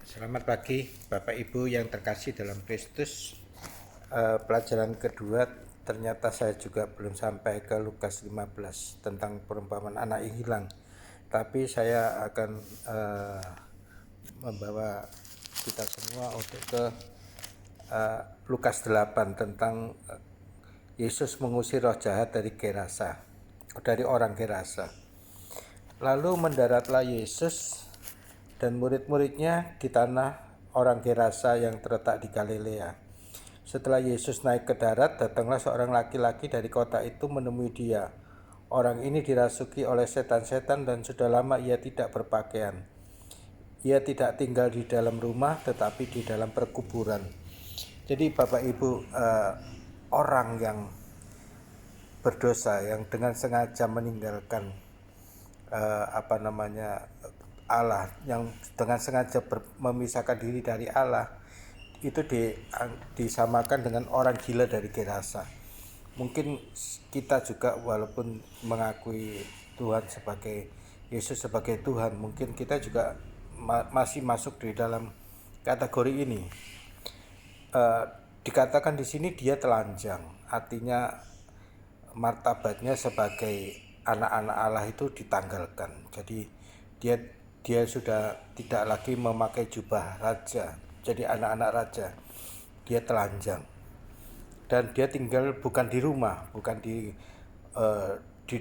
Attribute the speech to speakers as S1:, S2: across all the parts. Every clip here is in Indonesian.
S1: Selamat pagi Bapak Ibu yang terkasih dalam Kristus. Pelajaran kedua ternyata saya juga belum sampai ke Lukas 15 tentang perumpamaan anak yang hilang. Tapi saya akan membawa kita semua untuk ke Lukas 8 tentang Yesus mengusir roh jahat dari orang Gerasa. Lalu mendaratlah Yesus dan murid-muridnya di tanah orang Gerasa yang terletak di Galilea. Setelah Yesus naik ke darat, datanglah seorang laki-laki dari kota itu menemui dia. Orang ini dirasuki oleh setan-setan dan sudah lama ia tidak berpakaian. Ia tidak tinggal di dalam rumah tetapi di dalam perkuburan. Jadi Bapak Ibu, orang yang berdosa yang dengan sengaja meninggalkan Allah, yang dengan sengaja memisahkan diri dari Allah, itu disamakan dengan orang gila dari Gerasa. Mungkin kita juga walaupun mengakui Tuhan sebagai Yesus sebagai Tuhan, mungkin kita juga masih masuk di dalam kategori ini. Dikatakan di sini dia telanjang, artinya martabatnya sebagai anak-anak Allah itu ditanggalkan. Jadi dia sudah tidak lagi memakai jubah raja, jadi anak-anak raja. Dia telanjang dan dia tinggal bukan di rumah, bukan di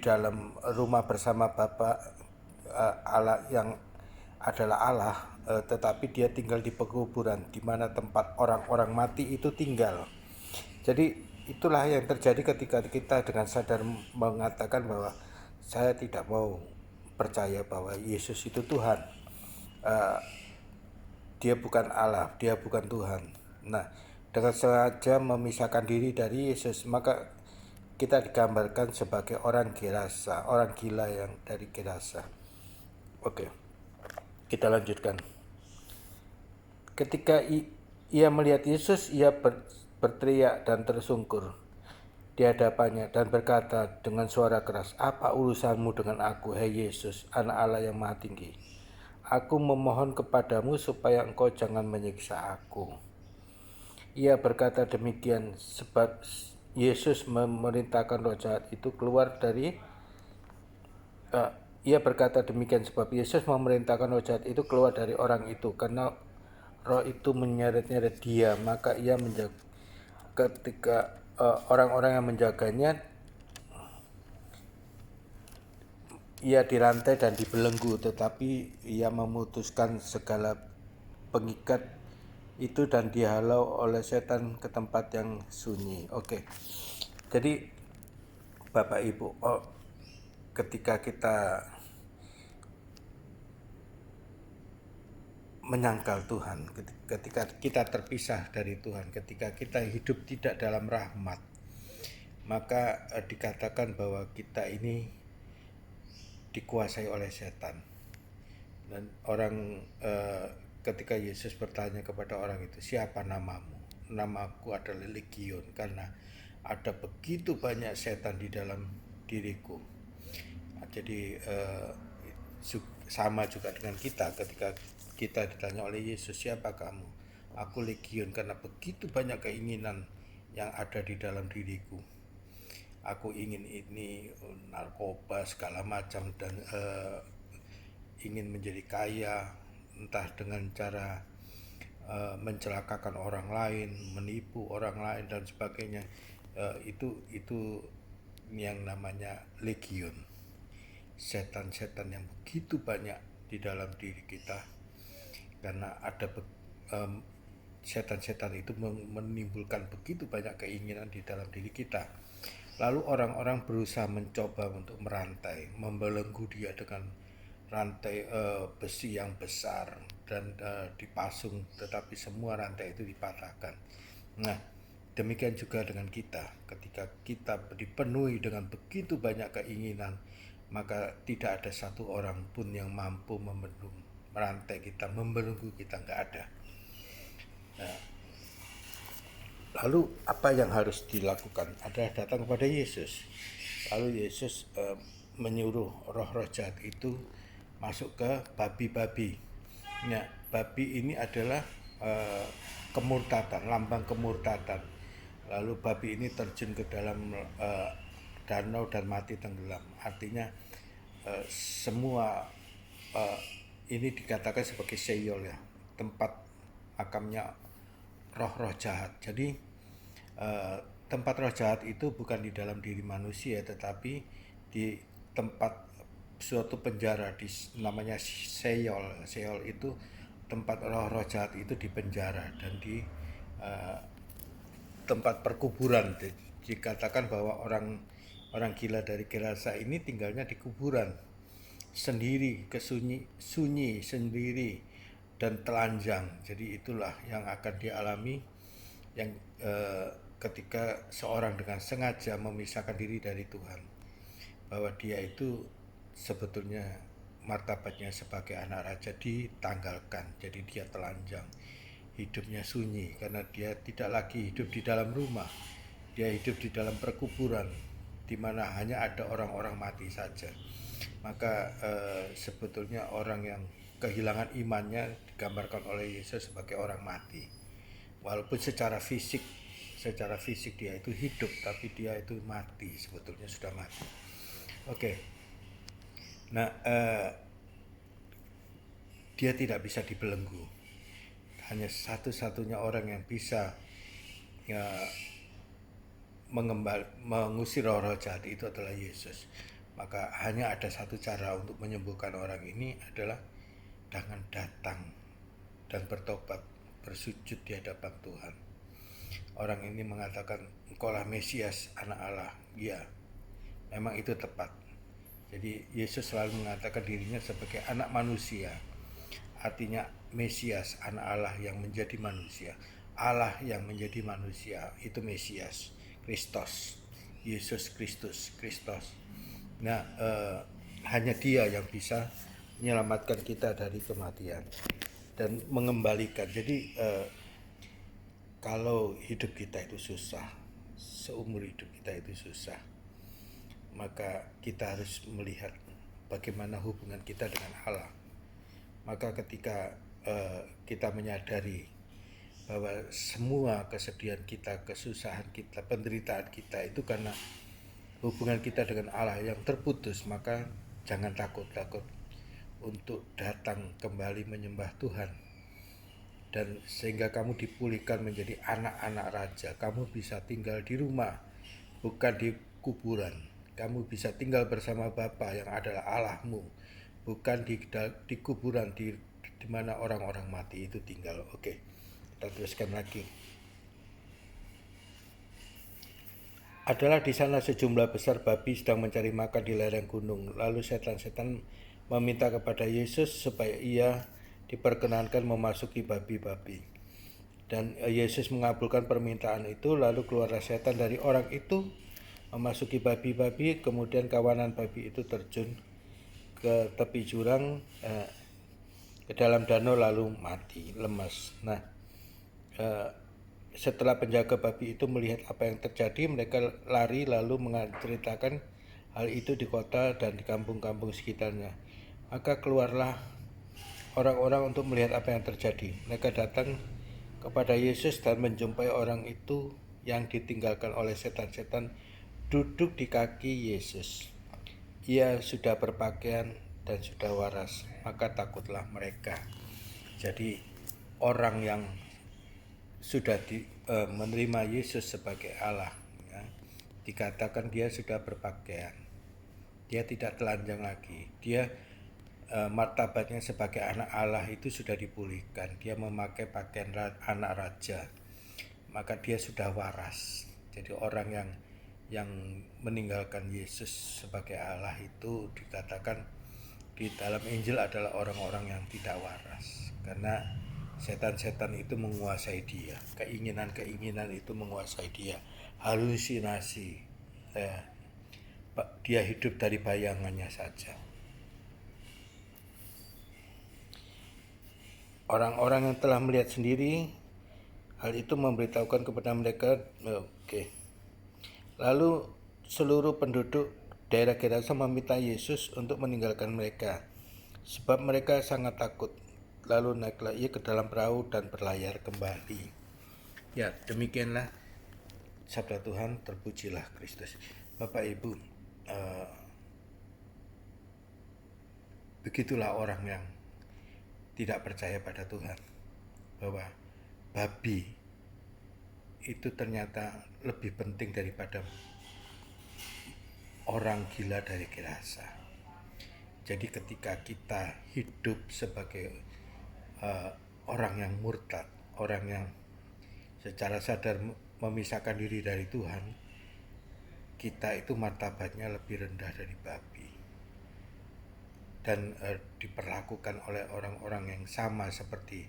S1: dalam rumah bersama Bapa Allah yang adalah Allah, tetapi dia tinggal di pekuburan, di mana tempat orang-orang mati itu tinggal. Jadi itulah yang terjadi ketika kita dengan sadar mengatakan bahwa saya tidak mau percaya bahwa Yesus itu Tuhan. Dia bukan Allah, dia bukan Tuhan. Nah, dengan sengaja memisahkan diri dari Yesus, maka kita digambarkan sebagai orang Gerasa, orang gila yang dari Gerasa. Oke, kita lanjutkan. Ketika ia melihat Yesus, ia berteriak dan tersungkur di hadapannya dan berkata dengan suara keras, "Apa urusanmu dengan aku, hai Yesus, Anak Allah yang Maha Tinggi? Aku memohon kepadamu supaya engkau jangan menyiksa aku." Ia berkata demikian sebab Yesus memerintahkan roh jahat itu keluar dari Ia berkata demikian sebab Yesus memerintahkan roh jahat itu keluar dari orang itu, karena roh itu menyeret-nyeret dia. Maka ia ketika orang-orang yang menjaganya, ia dirantai dan dibelenggu, tetapi ia memutuskan segala pengikat itu dan dihalau oleh setan ke tempat yang sunyi. Oke. Jadi Bapak Ibu, ketika kita menyangkal Tuhan, ketika kita terpisah dari Tuhan, ketika kita hidup tidak dalam rahmat, maka dikatakan bahwa kita ini dikuasai oleh setan. Dan ketika Yesus bertanya kepada orang itu, "Siapa namamu?" "Namaku adalah Legion, karena ada begitu banyak setan di dalam diriku." Jadi sama juga dengan kita ketika kita ditanya oleh Yesus, "Siapa kamu?" "Aku Legion, karena begitu banyak keinginan yang ada di dalam diriku. Aku ingin ini, narkoba segala macam, dan ingin menjadi kaya, entah dengan cara mencelakakan orang lain, menipu orang lain dan sebagainya." Itu yang namanya legion, setan-setan yang begitu banyak di dalam diri kita, karena ada setan-setan itu menimbulkan begitu banyak keinginan di dalam diri kita. Lalu orang-orang berusaha mencoba untuk merantai, membelenggu dia dengan rantai besi yang besar dan dipasung, tetapi semua rantai itu dipatahkan. Nah, demikian juga dengan kita. Ketika kita dipenuhi dengan begitu banyak keinginan, maka tidak ada satu orang pun yang mampu merantai kita, membelenggu kita, nggak ada. Nah, lalu apa yang harus dilakukan adalah datang kepada Yesus. Lalu Yesus menyuruh roh-roh jahat itu masuk ke babi-babi. Nah, babi ini adalah kemurtatan, lambang kemurtatan. Lalu babi ini terjun ke dalam danau dan mati tenggelam. Artinya semua ini dikatakan sebagai Sheol ya, tempat makamnya roh-roh jahat. Jadi tempat roh jahat itu bukan di dalam diri manusia, tetapi di tempat suatu penjara namanya Sheol. Sheol itu tempat roh-roh jahat itu di penjara dan di tempat perkuburan. Dikatakan bahwa orang gila dari Gerasa ini tinggalnya di kuburan sendiri, sunyi sendiri dan telanjang. Jadi itulah yang akan dialami yang ketika seorang dengan sengaja memisahkan diri dari Tuhan, bahwa dia itu sebetulnya martabatnya sebagai anak raja ditanggalkan. Jadi dia telanjang, hidupnya sunyi karena dia tidak lagi hidup di dalam rumah, dia hidup di dalam perkuburan di mana hanya ada orang-orang mati saja. Maka sebetulnya orang yang kehilangan imannya digambarkan oleh Yesus sebagai orang mati. Walaupun secara fisik dia itu hidup, tapi dia itu mati, sebetulnya sudah mati. Oke. Nah, dia tidak bisa dibelenggu. Hanya satu-satunya orang yang bisa mengusir roh-roh jahat itu adalah Yesus. Maka hanya ada satu cara untuk menyembuhkan orang ini adalah dengan datang dan bertobat, bersujud di hadapan Tuhan. Orang ini mengatakan, engkaulah Mesias, anak Allah. Ya, memang itu tepat. Jadi Yesus selalu mengatakan dirinya sebagai anak manusia. Artinya Mesias, anak Allah yang menjadi manusia. Allah yang menjadi manusia, itu Mesias, Kristus, Yesus Kristus. Nah, hanya dia yang bisa menyelamatkan kita dari kematian dan mengembalikan. Jadi kalau hidup kita itu susah, seumur hidup kita itu susah, maka kita harus melihat bagaimana hubungan kita dengan Allah. Maka ketika kita menyadari bahwa semua kesedihan kita, kesusahan kita, penderitaan kita itu karena hubungan kita dengan Allah yang terputus, maka jangan takut-takut untuk datang kembali menyembah Tuhan. Dan sehingga kamu dipulihkan menjadi anak-anak raja. Kamu bisa tinggal di rumah, bukan di kuburan. Kamu bisa tinggal bersama Bapa yang adalah Allahmu, bukan di kuburan di mana orang-orang mati itu tinggal. Oke, kita teruskan lagi. Adalah di sana sejumlah besar babi sedang mencari makan di lereng gunung. Lalu setan-setan meminta kepada Yesus supaya ia diperkenankan memasuki babi-babi. Dan Yesus mengabulkan permintaan itu. Lalu keluarlah setan dari orang itu, memasuki babi-babi. Kemudian kawanan babi itu terjun ke tepi jurang, ke dalam danau, lalu mati, lemas. Nah, setelah penjaga babi itu melihat apa yang terjadi, mereka lari lalu menceritakan hal itu di kota dan di kampung-kampung sekitarnya. Maka keluarlah orang-orang untuk melihat apa yang terjadi. Mereka datang kepada Yesus dan menjumpai orang itu yang ditinggalkan oleh setan-setan duduk di kaki Yesus. Ia sudah berpakaian dan sudah waras, maka takutlah mereka. Jadi orang yang sudah menerima Yesus sebagai Allah, ya, dikatakan dia sudah berpakaian, dia tidak telanjang lagi, dia martabatnya sebagai anak Allah itu sudah dipulihkan, dia memakai pakaian anak raja, maka dia sudah waras. Jadi orang yang meninggalkan Yesus sebagai Allah itu dikatakan di dalam Injil adalah orang-orang yang tidak waras, karena setan-setan itu menguasai dia, keinginan-keinginan itu menguasai dia, halusinasi, dia hidup dari bayangannya saja. Orang-orang yang telah melihat sendiri hal itu memberitahukan kepada mereka. Lalu seluruh penduduk daerah Gerasa meminta Yesus untuk meninggalkan mereka, sebab mereka sangat takut. lalu naiklah ia ke dalam perahu dan berlayar kembali. Ya, demikianlah sabda Tuhan, terpujilah Kristus. Bapak Ibu, begitulah orang yang tidak percaya pada Tuhan, bahwa babi itu ternyata lebih penting daripada orang gila dari Gerasa. Jadi ketika kita hidup sebagai orang yang murtad, orang yang secara sadar memisahkan diri dari Tuhan, kita itu martabatnya lebih rendah dari babi, dan diperlakukan oleh orang-orang yang sama seperti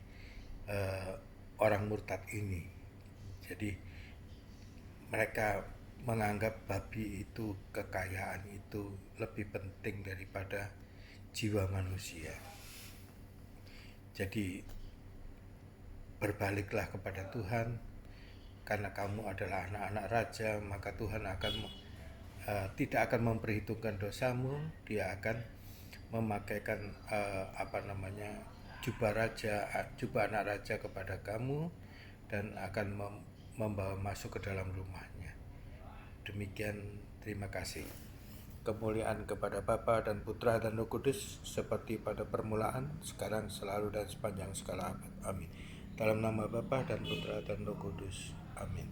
S1: orang murtad ini. Jadi mereka menganggap babi itu, kekayaan itu lebih penting daripada jiwa manusia. Jadi berbaliklah kepada Tuhan, karena kamu adalah anak-anak raja, maka Tuhan akan tidak akan memperhitungkan dosamu. Dia akan memakaikan jubah raja, jubah anak raja kepada kamu, dan akan membawa masuk ke dalam rumahnya. Demikian, terima kasih. Kemuliaan kepada Bapa dan Putra dan Roh Kudus, seperti pada permulaan, sekarang, selalu, dan sepanjang segala abad. Amin. Dalam nama Bapa dan Putra dan Roh Kudus. Amin.